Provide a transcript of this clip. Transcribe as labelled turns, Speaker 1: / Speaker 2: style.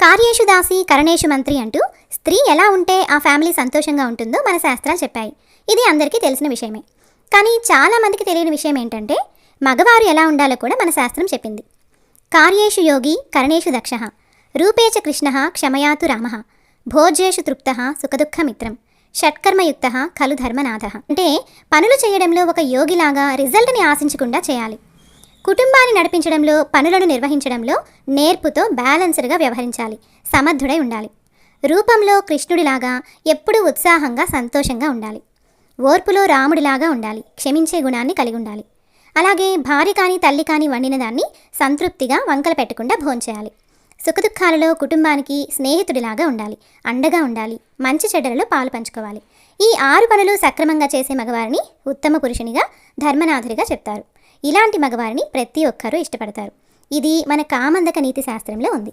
Speaker 1: కార్యేషు దాసి కరణేషు మంత్రి అంటూ స్త్రీ ఎలా ఉంటే ఆ ఫ్యామిలీ సంతోషంగా ఉంటుందో మన శాస్త్రాలు చెప్పాయి. ఇది అందరికీ తెలిసిన విషయమే. కానీ చాలామందికి తెలియని విషయం ఏంటంటే మగవారు ఎలా ఉండాలో కూడా మన శాస్త్రం చెప్పింది. కార్యేషు యోగి కరణేషు దక్ష రూపేచ కృష్ణ క్షమయాతు రామ భోజ్యేషు తృప్త సుఖదుఃఖమిత్రం షట్కర్మయుక్త ఖలు ధర్మనాథ. అంటే పనులు చేయడంలో ఒక యోగిలాగా రిజల్ట్ని ఆశించకుండా చేయాలి. కుటుంబాన్ని నడిపించడంలో, పనులను నిర్వహించడంలో నేర్పుతో బ్యాలెన్స్డ్గా వ్యవహరించాలి. సమర్థుడై ఉండాలి. రూపంలో కృష్ణుడిలాగా ఎప్పుడూ ఉత్సాహంగా సంతోషంగా ఉండాలి. ఓర్పులో రాముడిలాగా ఉండాలి. క్షమించే గుణాన్ని కలిగి ఉండాలి. అలాగే భార్య కానీ తల్లి కానీ వండిన దాన్ని సంతృప్తిగా వంకలు పెట్టకుండా భోంచేయాలి. సుఖదుఖాలలో కుటుంబానికి స్నేహితుడిలాగా ఉండాలి. అండగా ఉండాలి. మంచి చెడ్డలలో పాలు పంచుకోవాలి. ఈ 6 పనులు సక్రమంగా చేసే మగవారిని ఉత్తమ పురుషునిగా, ధర్మనాథుడిగా చెప్తారు. ఇలాంటి మగవారిని ప్రతి ఒక్కరూ ఇష్టపడతారు. ఇది మన కామందక నీతి శాస్త్రంలో ఉంది.